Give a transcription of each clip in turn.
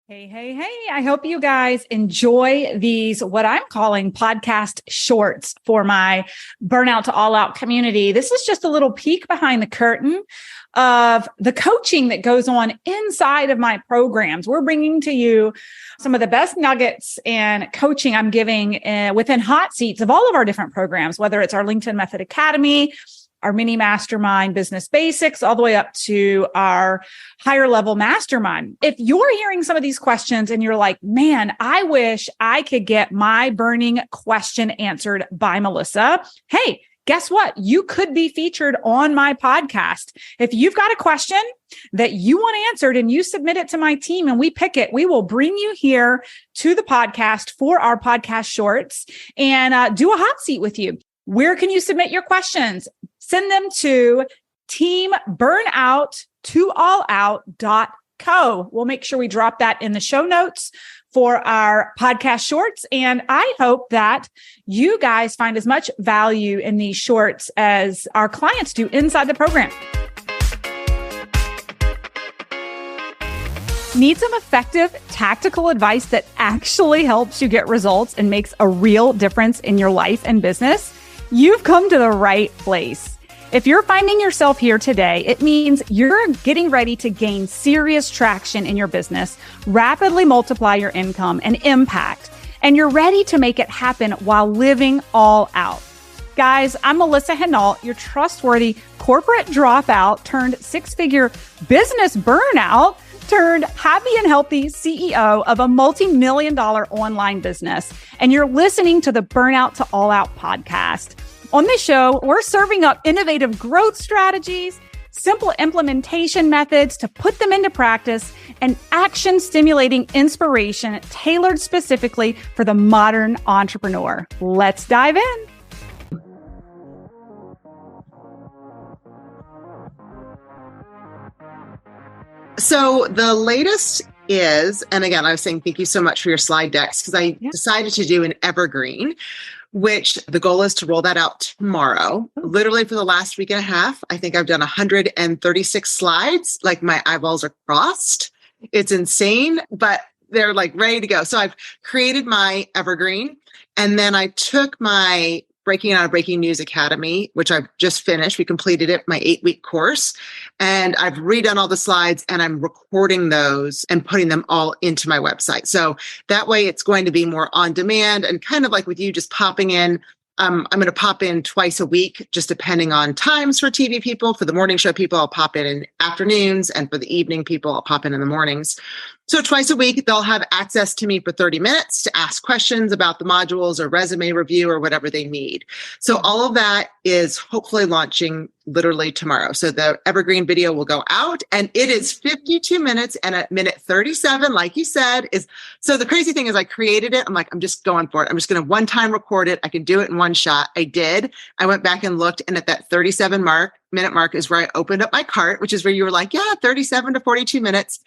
Hey, hey, hey. I hope you guys enjoy these, what I'm calling podcast shorts for my Burnout to All Out community. This is just a little peek behind the curtain of the coaching that goes on inside of my programs. We're bringing to you some of the best nuggets and coaching I'm giving within hot seats of all of our different programs, whether it's our LinkedIn Method Academy, our mini mastermind business basics, all the way up to our higher level mastermind. If you're hearing some of these questions and you're like, man, I wish I could get my burning question answered by Melissa. Hey, guess what? You could be featured on my podcast. If you've got a question that you want answered and you submit it to my team and we pick it, we will bring you here to the podcast for our podcast shorts and do a hot seat with you. Where can you submit your questions? Send them to teamburnout2allout.co. We'll make sure we drop that in the show notes for our podcast shorts. And I hope that you guys find as much value in these shorts as our clients do inside the program. Need some effective tactical advice that actually helps you get results and makes a real difference in your life and business? You've come to the right place. If you're finding yourself here today, it means you're getting ready to gain serious traction in your business, rapidly multiply your income and impact, and you're ready to make it happen while living all out. Guys, I'm Melissa Hinault, your trustworthy corporate dropout turned six-figure business burnout turned happy and healthy CEO of a multi-million-dollar online business. And you're listening to the Burnout to All Out podcast. On this show, we're serving up innovative growth strategies, simple implementation methods to put them into practice, and action-stimulating inspiration tailored specifically for the modern entrepreneur. Let's dive in. So the latest is, and again, I was saying thank you so much for your slide decks because I decided to do an evergreen, which the goal is to roll that out tomorrow. Literally for the last week and a half, I think I've done 136 slides. Like my eyeballs are crossed. It's insane, but they're like ready to go. So I've created my evergreen, and then I took my Breaking News Academy, which I've just finished. We completed it, my 8-week course. And I've redone all the slides and I'm recording those and putting them all into my website. So that way it's going to be more on demand and kind of like with you just popping in. I'm going to pop in twice a week, just depending on times for TV people. For the morning show people, I'll pop in afternoons. And for the evening people, I'll pop in the mornings. So twice a week, they'll have access to me for 30 minutes to ask questions about the modules or resume review or whatever they need. So all of that is hopefully launching literally tomorrow. So the evergreen video will go out and it is 52 minutes, and at minute 37, like you said, is, so the crazy thing is I created it. I'm like, I'm just going for it. I'm just going to one time record it. I can do it in one shot. I did. I went back and looked, and at that 37-minute mark is where I opened up my cart, which is where you were like, yeah, 37 to 42 minutes.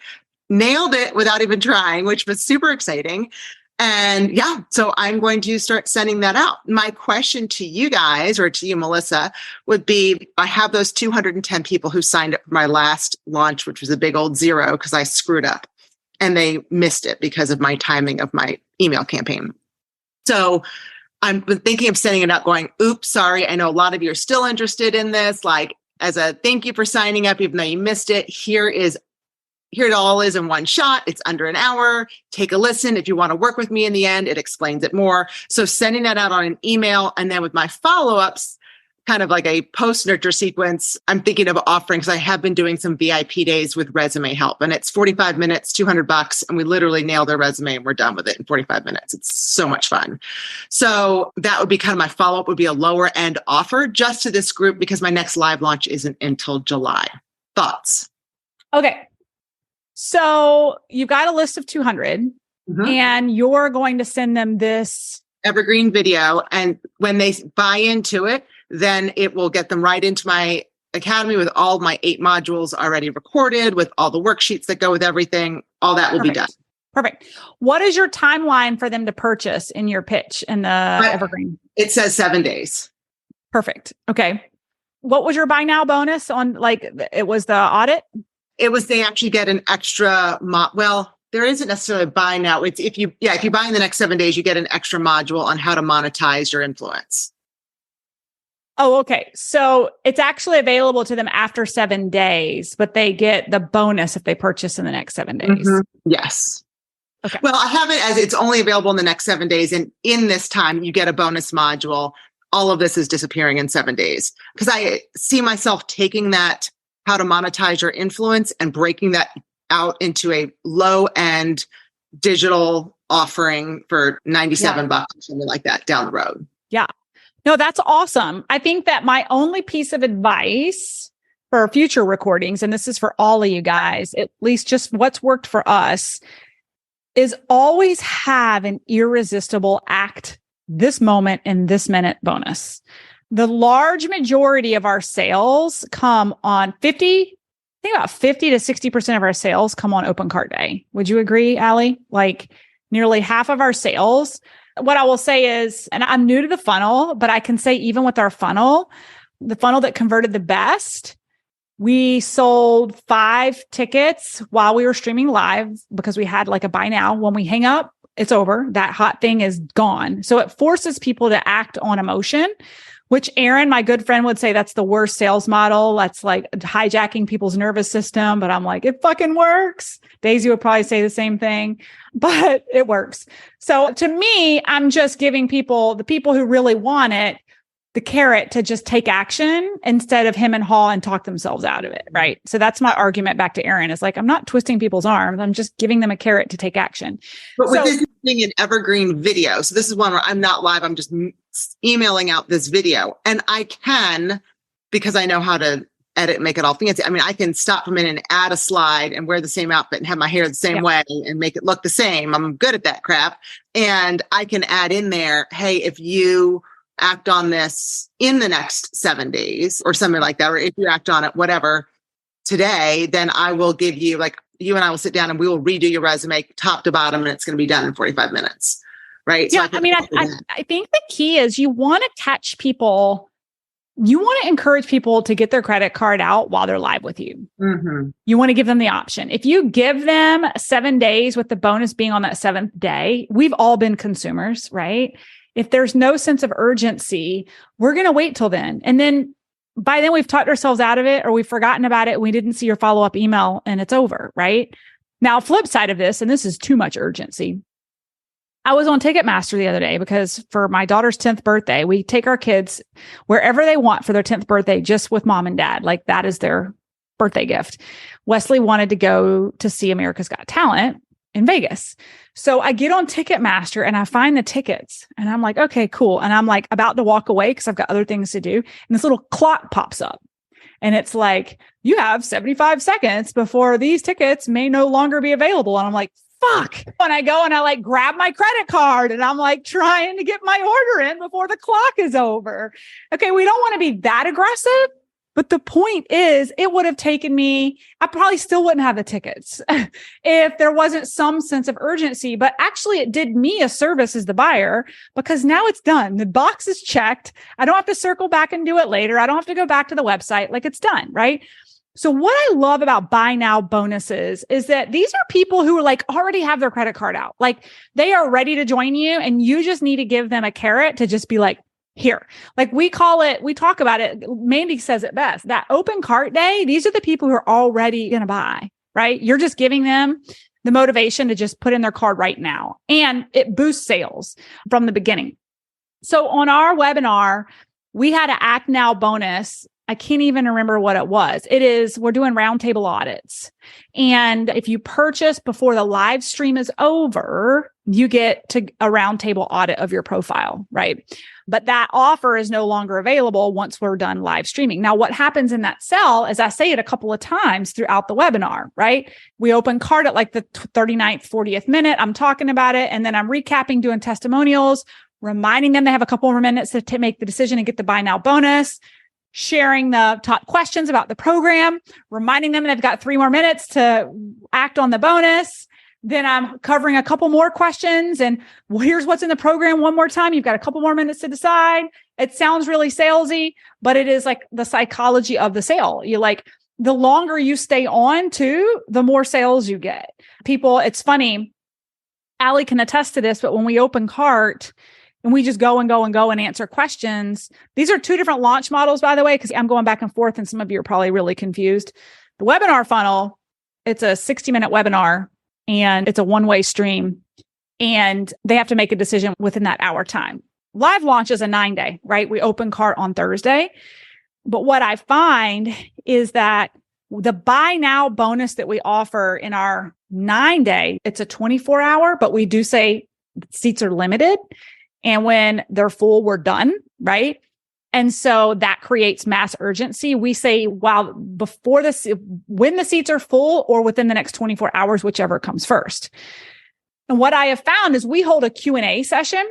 Nailed it without even trying, which was super exciting. And yeah, so I'm going to start sending that out. My question to you guys, or to you, Melissa, would be, I have those 210 people who signed up for my last launch, which was a big old 0 because I screwed up and they missed it because of my timing of my email campaign. So I'm thinking of sending it out going, oops, sorry. I know a lot of you are still interested in this. Like, as a thank you for signing up, even though you missed it, here it all is in one shot. It's under an hour. Take a listen. If you want to work with me in the end, it explains it more. So sending that out on an email, and then with my follow-ups, kind of like a post-nurture sequence, I'm thinking of offering, because I have been doing some VIP days with resume help, and it's 45 minutes, $200, and we literally nail their resume and we're done with it in 45 minutes. It's so much fun. So that would be kind of my follow-up, would be a lower end offer just to this group, because my next live launch isn't until July. Thoughts? Okay. So you've got a list of 200 and you're going to send them this evergreen video. And when they buy into it, then it will get them right into my academy with all my 8 modules already recorded, with all the worksheets that go with everything. All that will be done. Perfect. What is your timeline for them to purchase in your pitch in the evergreen? It says 7 days. Perfect. Okay. What was your buy now bonus on, like, it was the audit? It was, they actually get an extra, There isn't necessarily a buy now. It's if you buy in the next 7 days, you get an extra module on how to monetize your influence. Oh, okay. So it's actually available to them after 7 days, but they get the bonus if they purchase in the next 7 days. Mm-hmm. Yes. Okay. Well, I have it as it's only available in the next 7 days. And in this time, you get a bonus module. All of this is disappearing in 7 days because I see myself taking that how to monetize your influence and breaking that out into a low end digital offering for $97 or something like that down the road. Yeah. No, that's awesome. I think that my only piece of advice for future recordings, and this is for all of you guys, at least just what's worked for us, is always have an irresistible act this moment and this minute bonus. The large majority of our sales come on 50 to 60% of our sales come on open cart day. Would you agree, Allie? Like nearly half of our sales. What I will say is, and I'm new to the funnel, but I can say even with our funnel, the funnel that converted the best, we sold 5 tickets while we were streaming live because we had like a buy now. When we hang up, it's over. That hot thing is gone. So it forces people to act on emotion, which Aaron, my good friend, would say that's the worst sales model. That's like hijacking people's nervous system. But I'm like, it fucking works. Daisy would probably say the same thing, but it works. So to me, I'm just giving people, the people who really want it, the carrot to just take action instead of him and haw and talk themselves out of it. Right. So that's my argument back to Aaron. It's like, I'm not twisting people's arms. I'm just giving them a carrot to take action. But with this being an evergreen video, so this is one where I'm not live. I'm just emailing out this video and I can, because I know how to edit and make it all fancy. I mean, I can stop for a minute and add a slide and wear the same outfit and have my hair the same way and make it look the same. I'm good at that crap. And I can add in there, hey, if you act on this in the next 7 days or something like that, or if you act on it, whatever, today, then I will give you, like, you and I will sit down and we will redo your resume top to bottom and it's going to be done in 45 minutes. Right. Yeah. So I think the key is you want to catch people. You want to encourage people to get their credit card out while they're live with you. Mm-hmm. You want to give them the option. If you give them 7 days with the bonus being on that 7th day, we've all been consumers, right? If there's no sense of urgency, we're going to wait till then. And then by then we've talked ourselves out of it or we've forgotten about it. We didn't see your follow-up email and it's over, right? Now, flip side of this, and this is too much urgency. I was on Ticketmaster the other day because for my daughter's 10th birthday, we take our kids wherever they want for their 10th birthday, just with mom and dad. Like that is their birthday gift. Wesley wanted to go to see America's Got Talent in Vegas. So I get on Ticketmaster and I find the tickets and I'm like, okay, cool. And I'm like about to walk away because I've got other things to do. And this little clock pops up and it's like, you have 75 seconds before these tickets may no longer be available. And I'm like, fuck. When I go and I like grab my credit card and I'm like trying to get my order in before the clock is over. Okay. We don't want to be that aggressive, but the point is it would have taken me, I probably still wouldn't have the tickets if there wasn't some sense of urgency, but actually it did me a service as the buyer because now it's done. The box is checked. I don't have to circle back and do it later. I don't have to go back to the website. Like it's done. Right. So what I love about buy now bonuses is that these are people who are like already have their credit card out. Like they are ready to join you and you just need to give them a carrot to just be like, here. Like we call it, we talk about it. Mandy says it best, that open cart day. These are the people who are already going to buy, right? You're just giving them the motivation to just put in their card right now. And it boosts sales from the beginning. So on our webinar, we had an act now bonus. I can't even remember what it was. It is, we're doing roundtable audits. And if you purchase before the live stream is over, you get to a roundtable audit of your profile, right? But that offer is no longer available once we're done live streaming. Now, what happens in that cell is I say it a couple of times throughout the webinar, right? We open cart at like the 39th, 40th minute. I'm talking about it. And then I'm recapping, doing testimonials, reminding them they have a couple more minutes to make the decision and get the buy now bonus, sharing the top questions about the program, reminding them they've got 3 more minutes to act on the bonus. Then I'm covering a couple more questions and well, here's what's in the program one more time. You've got a couple more minutes to decide. It sounds really salesy, but it is like the psychology of the sale. You like, the longer you stay on too, the more sales you get. People, it's funny, Allie can attest to this, but when we open cart and we just go and go and go and answer questions, these are two different launch models, by the way, because I'm going back and forth and some of you are probably really confused. The webinar funnel, it's a 60-minute webinar and it's a one-way stream and they have to make a decision within that hour time. Live launch is a 9-day, right? We open cart on Thursday. But what I find is that the buy now bonus that we offer in our 9-day, it's a 24-hour, but we do say seats are limited. And when they're full, we're done, right? And so that creates mass urgency. We say, when the seats are full or within the next 24 hours, whichever comes first. And what I have found is we hold a Q&A session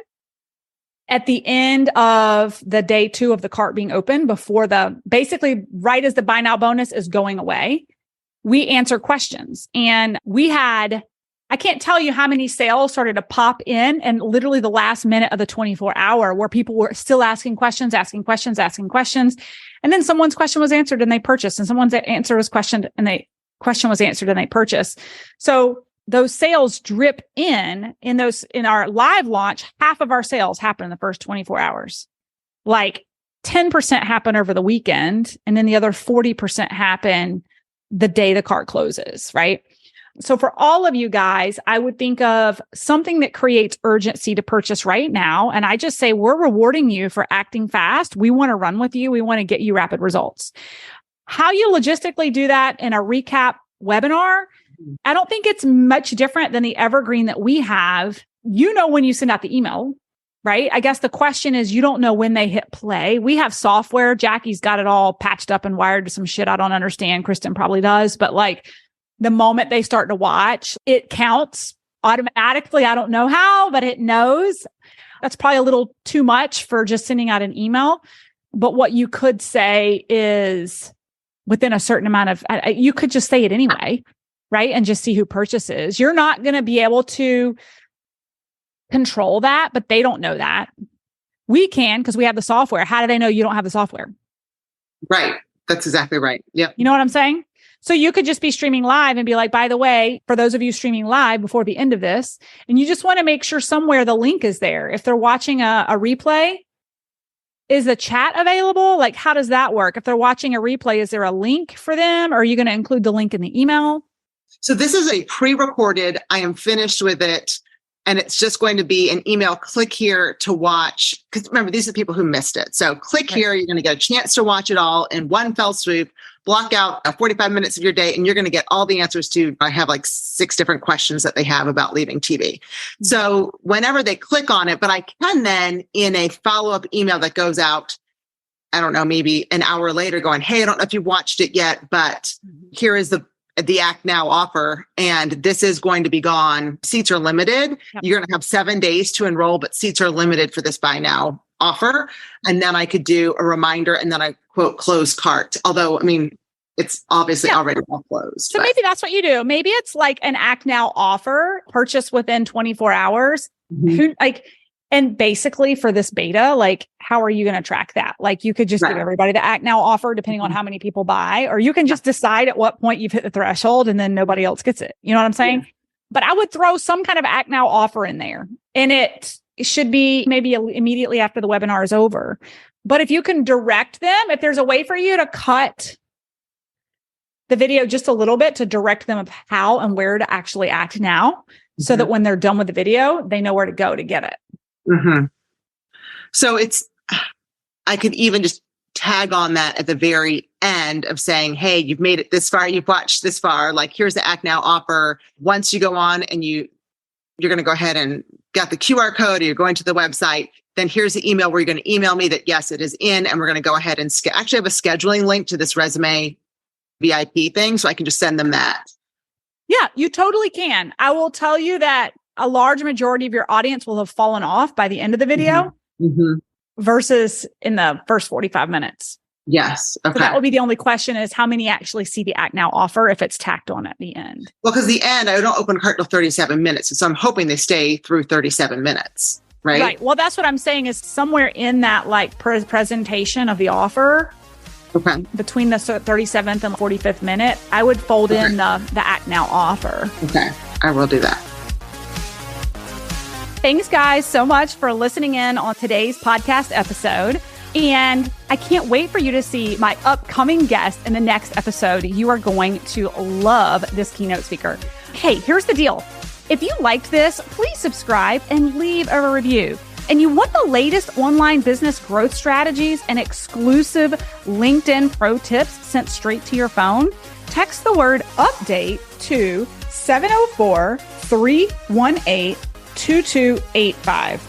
at the end of the day 2 of the cart being open, basically right as the buy now bonus is going away, we answer questions. And I can't tell you how many sales started to pop in and literally the last minute of the 24-hour where people were still asking questions. And then someone's question was answered and they purchased, and someone's answer was questioned and question was answered and they purchased. So those sales drip in our live launch. Half of our sales happen in the first 24 hours. Like 10% happen over the weekend. And then the other 40% happen the day the cart closes, right? So for all of you guys, I would think of something that creates urgency to purchase right now. And I just say, we're rewarding you for acting fast. We want to run with you. We want to get you rapid results. How you logistically do that in a recap webinar, I don't think it's much different than the evergreen that we have. You know when you send out the email, right? I guess the question is, you don't know when they hit play. We have software. Jackie's got it all patched up and wired to some shit I don't understand. Kristen probably does. But like the moment they start to watch, it counts automatically. I don't know how, but it knows. That's probably a little too much for just sending out an email. But what you could say is within a certain amount of, you could just say it anyway, right? And just see who purchases. You're not going to be able to control that, but they don't know that. We can, because we have the software. How do they know you don't have the software? Right. That's exactly right. Yep. You know what I'm saying? So you could just be streaming live and be like, by the way, for those of you streaming live before the end of this, and you just want to make sure somewhere the link is there. If they're watching a replay, is the chat available? Like, how does that work? If they're watching a replay, is there a link for them? Or are you going to include the link in the email? So this is a pre-recorded, I am finished with it. And it's just going to be an email, click here to watch. Because remember, these are people who missed it. So click here, you're going to get a chance to watch it all in one fell swoop, block out 45 minutes of your day, and you're going to get all the answers to, I have like 6 different questions that they have about leaving TV. So whenever they click on it, but I can then in a follow-up email that goes out, I don't know, maybe an hour later going, hey, I don't know if you've watched it yet, but here is the Act Now offer, and this is going to be gone. Seats are limited. Yep. You're going to have 7 days to enroll, but seats are limited for this buy now offer. And then I could do a reminder and then I quote close cart. Although, I mean, it's obviously already all closed. So maybe that's what you do. Maybe it's like an Act Now offer, purchase within 24 hours. And basically for this beta, like, how are you going to track that? Like, you could just give everybody the Act Now offer depending on how many people buy, or you can just decide at what point you've hit the threshold and then nobody else gets it. You know what I'm saying? Yeah. But I would throw some kind of Act Now offer in there, and it should be maybe immediately after the webinar is over. But if you can direct them, if there's a way for you to cut the video just a little bit to direct them of how and where to actually act now, so that when they're done with the video, they know where to go to get it. Mm-hmm. So I could even just tag on that at the very end of saying, hey, you've made it this far, you've watched this far, like, here's the Act Now offer. Once you go on and you're going to go ahead and got the QR code, or you're going to the website, then here's the email where you're going to email me that, yes, it is in, and we're going to go ahead and actually have a scheduling link to this resume VIP thing. So I can just send them that. Yeah, you totally can. I will tell you that a large majority of your audience will have fallen off by the end of the video versus in the first 45 minutes. Yes. Okay. So that will be the only question, is how many actually see the Act Now offer if it's tacked on at the end? Well, because the end, I don't open cart till 37 minutes. So I'm hoping they stay through 37 minutes, right? Right. Well, that's what I'm saying, is somewhere in that like presentation of the offer, Okay. between the 37th and 45th minute, I would fold in the Act Now offer. Okay. I will do that. Thanks, guys, so much for listening in on today's podcast episode. And I can't wait for you to see my upcoming guest in the next episode. You are going to love this keynote speaker. Hey, here's the deal. If you liked this, please subscribe and leave a review. And you want the latest online business growth strategies and exclusive LinkedIn pro tips sent straight to your phone? Text the word update to 704-318-2285.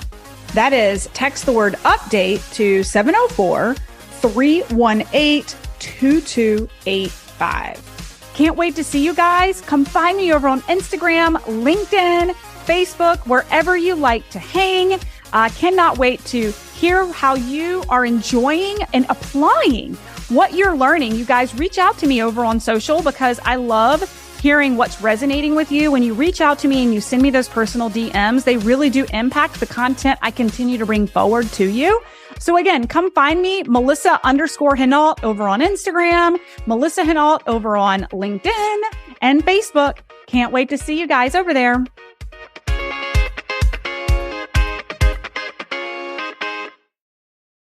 That is, text the word update to 704-318-2285. Can't wait to see you guys. Come find me over on Instagram, LinkedIn, Facebook, wherever you like to hang. I cannot wait to hear how you are enjoying and applying what you're learning. You guys reach out to me over on social because I love hearing what's resonating with you. When you reach out to me and you send me those personal DMs, they really do impact the content I continue to bring forward to you. So again, come find me, Melissa_Hinault over on Instagram, Melissa Hinault over on LinkedIn and Facebook. Can't wait to see you guys over there.